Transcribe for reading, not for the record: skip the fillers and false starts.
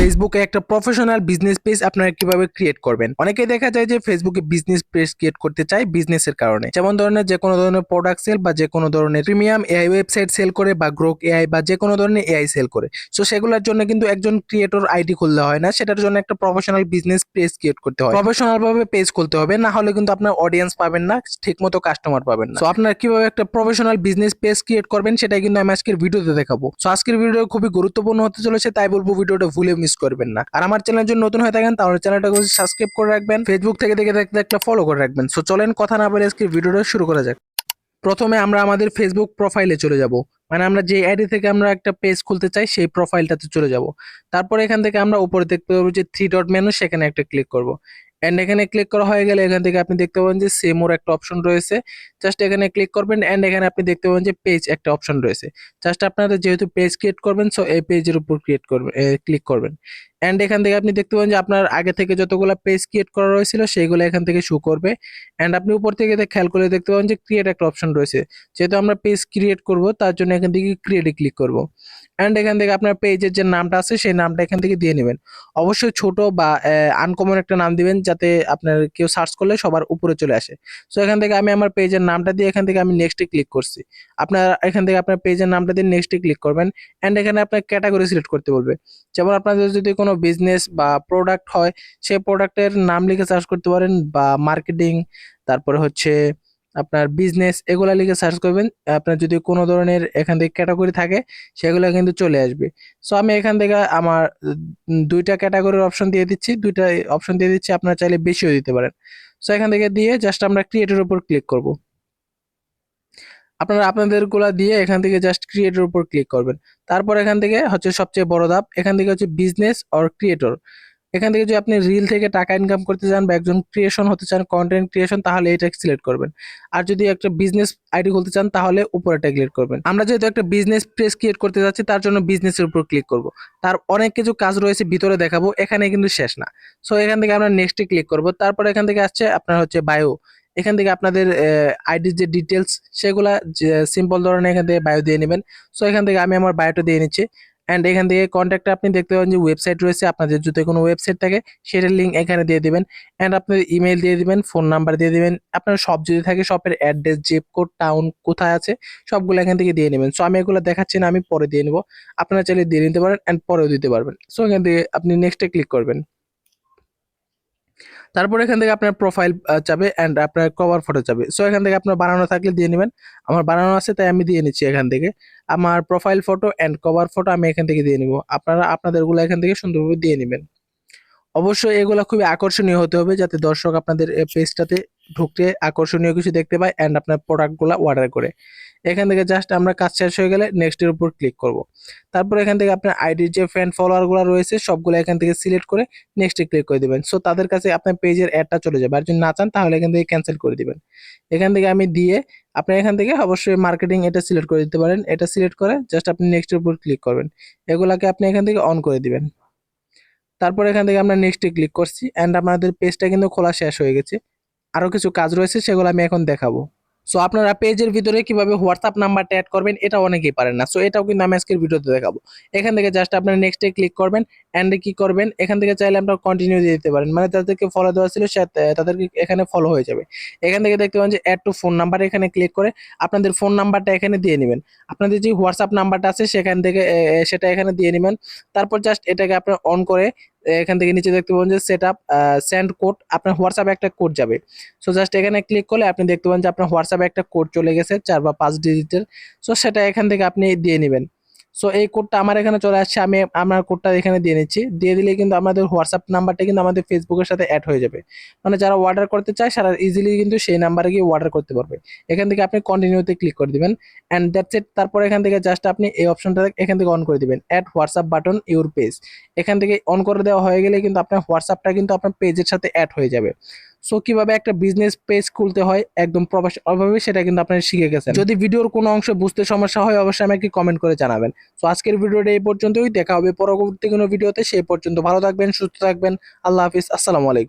ফেসবুকে একটা professional business page আপনারা কিভাবে ক্রিয়েট করবেন। অনেকেই দেখা যায় যে ফেসবুকে বিজনেস পেজ ক্রিয়েট করতে চায় বিজনেসের কারণে, যেমন ধরনের যে কোনো ধরনের প্রোডাক্ট সেল বা যে কোনো ধরনের প্রিমিয়াম এআই ওয়েবসাইট সেল করে বা গ্রোক এআই বা যে কোনো ধরনের এআই সেল করে। সো সেগুলোর জন্য কিন্তু একজন ক্রিয়েটর আইডি খুলতে হয় না, সেটার জন্য একটা প্রফেশনাল বিজনেস পেজ ক্রিয়েট করতে হয়। প্রফেশনাল ভাবে পেজ খুলতে হবে, না হলে কিন্তু আপনার অডিয়েন্স পাবেন না, ঠিকমতো কাস্টমার পাবেন না। সো আপনারা কিভাবে একটা প্রফেশনাল বিজনেস পেজ ক্রিয়েট করবেন সেটাই কিন্তু আমি আজকের ভিডিওতে দেখাবো। সো আজকের ভিডিও খুবই গুরুত্বপূর্ণ হতে চলেছে, তাই বলবো ভিডিওটা ভুলে মিস করবেন না। আর আমার চ্যানেলের জন্য নতুন হয়ে থাকেন তাহলে চ্যানেলটাকে সাবস্ক্রাইব করে রাখবেন, ফেসবুক থেকে দেখে দেখতে একটা ফলো করে রাখবেন। সো চলেন কথা না বলে আজকের ভিডিওটা শুরু করা যাক। প্রথমে আমরা আমাদের ফেসবুক প্রোফাইলে চলে যাব, মানে আমরা যে আইডি থেকে আমরা একটা পেজ খুলতে চাই সেই প্রোফাইলটাতে চলে যাব। তারপরে এখান থেকে আমরা উপরে দেখতে পাবো যে থ্রি ডট মেনু, সেখানে একটা ক্লিক করব। এন্ড এখানে ক্লিক করা হয়ে গেলে এখান থেকে আপনি দেখতে পাবেন যে সেম ওর একটা অপশন রয়েছে, জাস্ট এখানে ক্লিক করবেন। এন্ড এখানে আপনি দেখতে পাবেন যে পেজ একটা অপশন রয়েছে, জাস্ট আপনারা যেহেতু পেজ ক্রিয়েট করবেন সো এই পেজের উপর ক্রিয়েট করবেন, ক্লিক করবেন। এন্ড এখান থেকে আপনি দেখতে পাবেন যে আপনার আগে থেকে যতগুলো পেজ ক্রিয়েট করা রয়েছিল সেইগুলো এখান থেকে শো করবে। এন্ড আপনি উপর থেকে খেয়াল করে দেখতে পাবেন যে ক্রিয়েট একটা অপশন রয়েছে, যেহেতু আমরা পেজ ক্রিয়েট করব তার জন্য এখান থেকে ক্রিয়েটে ক্লিক করব। এন্ড এখান থেকে আপনার পেজের যে নামটা আছে সেই নামটা এখান থেকে দিয়ে নেবেন। অবশ্যই ছোট বা আনকমন একটা নাম দিবেন, যাতে আপনার কেউ সার্চ করলে সবার উপরে চলে আসে। সো এখান থেকে আমি আমার পেজের নামটা দিয়ে এখান থেকে আমি নেক্সটে ক্লিক করছি। আপনার এখান থেকে আপনার পেজের নামটা দিয়ে নেক্সটে ক্লিক করবেন। এন্ড এখানে আপনার ক্যাটাগরি সিলেক্ট করতে বলবে, যেমন আপনাদের যদি কোনো বিজনেস বা প্রোডাক্ট হয় সেই প্রোডাক্টের নাম লিখে সার্চ করতে পারেন, বা মার্কেটিং, তারপরে হচ্ছে আপনার বিজনেস, এগুলা লিখে সার্চ করবেন। আপনার যদি কোনো ধরনের এখান থেকে ক্যাটাগরি থাকে সেগুলো কিন্তু চলে আসবে। সো আমি এখান থেকে আমার দুইটা ক্যাটাগরির অপশন দিয়ে দিচ্ছি, দুইটা অপশন দিয়ে দিচ্ছি, আপনারা চাইলে বেশিও দিতে পারেন। সো এখান থেকে দিয়ে জাস্ট আমরা ক্রিয়েটের উপর ক্লিক করব। আপনারা আপনাদেরগুলা দিয়ে এখান থেকে জাস্ট ক্রিয়েটর উপর ক্লিক করবেন। তারপর এখান থেকে হচ্ছে সবচেয়ে বড় ধাপ, এখান থেকে হচ্ছে বিজনেস অর ক্রিয়েটর। এখান থেকে যদি আপনি রিল থেকে টাকা ইনকাম করতে চান বা একজন ক্রিয়েশন হতে চান, কন্টেন্ট ক্রিয়েশন, তাহলে এটা সিলেক্ট করবেন। আর যদি একটা বিজনেস আইডি খুলতে চান তাহলে উপরেটা ক্লিক করবেন। আমরা যেহেতু একটা বিজনেস পেজ ক্রিয়েট করতে যাচ্ছি তার জন্য বিজনেসের উপর ক্লিক করব। তার অনেক কিছু কাজ রয়েছে ভিতরে দেখাবো, এখানে কিন্তু শেষ না। সো এখান থেকে আমরা নেক্সটে ক্লিক করব। তারপর এখান থেকে আসছে আপনার হচ্ছে বায়ো। এখান থেকে আপনাদের আইডির যে ডিটেলস সেগুলা যে সিম্পল ধরনের এখান থেকে বায়ো দিয়ে নেবেন। সো এখান থেকে আমি আমার বায়োটা দিয়ে নিচ্ছি। অ্যান্ড এখান থেকে কন্ট্যাক্টে আপনি দেখতে পাবেন যে ওয়েবসাইট রয়েছে, আপনাদের যদি কোনো ওয়েবসাইট থাকে সেটার লিঙ্ক এখানে দিয়ে দিবেন। অ্যান্ড আপনার ইমেল দিয়ে দিবেন, ফোন নাম্বার দিয়ে দিবেন, আপনার শপ যদি থাকে শপের অ্যাড্রেস, জিপ কোড, টাউন কোথায় আছে সবগুলো এখান থেকে দিয়ে নেবেন। সো আমি এগুলো দেখাচ্ছি না, আমি পরে দিয়ে নেবো, আপনারা চাইলে দিয়ে নিতে পারেন অ্যান্ড পরেও দিতে পারবেন। সো এখান থেকে আপনি নেক্সটে ক্লিক করবেন। তারপর এখান থেকে আপনার প্রোফাইল চাবে অ্যান্ড আপনার কভার ফটো চাবে। সো এখান থেকে আপনার বানানো থাকলে দিয়ে নেবেন, আমার বানানো আছে তাই আমি দিয়ে নিচ্ছি। এখান থেকে আমার profile photo and cover photo আমি এখান থেকে দিয়ে নিব, আপনারা আপনাদেরগুলো এখান থেকে সুন্দরভাবে দিয়ে নেবেন। অবশ্যই এগুলা খুবই আকর্ষণীয় হতে হবে, যাতে দর্শক আপনাদের পেজটাতে ঢুকতে আকর্ষণীয় কিছু দেখতে পায় অ্যান্ড আপনার প্রোডাক্টগুলো অর্ডার করে। এখান থেকে জাস্ট আমরা কাজ শেষ হয়ে গেলে নেক্সটের উপর ক্লিক করব। তারপর এখান থেকে আপনার আইডির যে ফ্রেন্ড ফলোয়ারগুলো রয়েছে সবগুলো এখান থেকে সিলেক্ট করে নেক্সটে ক্লিক করে দিবেন। সো তাদের কাছে আপনার পেজের অ্যাডটা চলে যাবে, আর যদি না চান তাহলে এখান থেকে ক্যান্সেল করে দিবেন। এখান থেকে আমি দিয়ে আপনি এখান থেকে অবশ্যই মার্কেটিং এটা সিলেক্ট করে দিতে পারেন, এটা সিলেক্ট করে জাস্ট আপনি নেক্সটের উপর ক্লিক করবেন। এগুলাকে আপনি এখান থেকে অন করে দিবেন। তারপর এখান থেকে আমরা নেক্সটে ক্লিক করছি অ্যান্ড আমাদের পেজটা কিন্তু খোলা শেষ হয়ে গেছে। আরো কিছু কাজ রয়েছে সেগুলো আমি এখন দেখাবো। সো আপনারা পেজের ভিতরে কিভাবে হোয়াটসঅ্যাপ নাম্বারটা অ্যাড করবেন এটা অনেকেই পারেন না, সো এটাও কিন্তু আমি আজকের ভিডিওতে দেখাবো। এখান থেকে জাস্ট আপনারা নেক্সটে ক্লিক করবেন অ্যান্ড কি করবেন, এখান থেকে চাইলে আপনারা কন্টিনিউ দিয়ে দিতে পারেন, মানে তাদেরকে ফলো দেওয়া ছিল তাদেরকে এখানে ফলো হয়ে যাবে। এখান থেকে দেখতে পাবেন যে অ্যাড টু ফোন নাম্বার, এখানে ক্লিক করে আপনাদের ফোন নাম্বারটা এখানে দিয়ে নেবেন। আপনাদের যে হোয়াটসঅ্যাপ নাম্বারটা আছে সেখান থেকে সেটা এখানে দিয়ে নেবেন। তারপর জাস্ট এটাকে আপনার অন করে এখান থেকে নিচে দেখতে পাবেন যে সেট আপ সেন্ড কোড, আপনার হোয়াটসঅ্যাপে একটা কোড যাবে। সো জাস্ট এখানে ক্লিক করলে আপনি দেখতে পাবেন যে আপনার হোয়াটসঅ্যাপে একটা কোড চলে গেছে 4 বা 5 ডিজিটের। সো সেটা এখান থেকে আপনি দিয়ে নেবেন। সো এই কোডটা আমার এখানে চলে আসছে, আমি আমার কোডটা এখানে দিয়ে নিচ্ছি। দিয়ে দিলে কিন্তু আমাদের হোয়াটসঅ্যাপ নাম্বারটা কিন্তু আমাদের ফেসবুকের সাথে অ্যাড হয়ে যাবে, মানে যারা অর্ডার করতে চায় সারা ইজিলি কিন্তু সেই নাম্বারে গিয়ে অর্ডার করতে পারবে। এখান থেকে আপনি কন্টিনিউতে ক্লিক করে দিবেন অ্যান্ড দ্যাটস ইট। তারপর এখান থেকে জাস্ট আপনি এই অপশনটা এখান থেকে অন করে দিবেন, add WhatsApp button your page. এখান থেকে অন করে দেওয়া হয়ে গেলে কিন্তু আপনার হোয়াটসঅ্যাপটা কিন্তু আপনার পেজের সাথে অ্যাড হয়ে যাবে। সো কিভাবে একটা বিজনেস পেজ খুলতে হয় একদম প্রফেশনালভাবে সেটা কিন্তু আপনারা শিখে গেছেন। যদি ভিডিওর কোনো অংশ বুঝতে সমস্যা হয় অবশ্যই আমাকে কমেন্ট করে জানাবেন। সো আজকের ভিডিওটা এই পর্যন্তই, দেখা হবে পরবর্তী কোনো ভিডিওতে। সেই পর্যন্ত ভালো থাকবেন, সুস্থ থাকবেন। আল্লাহ হাফিজ, আসসালামু আলাইকুম।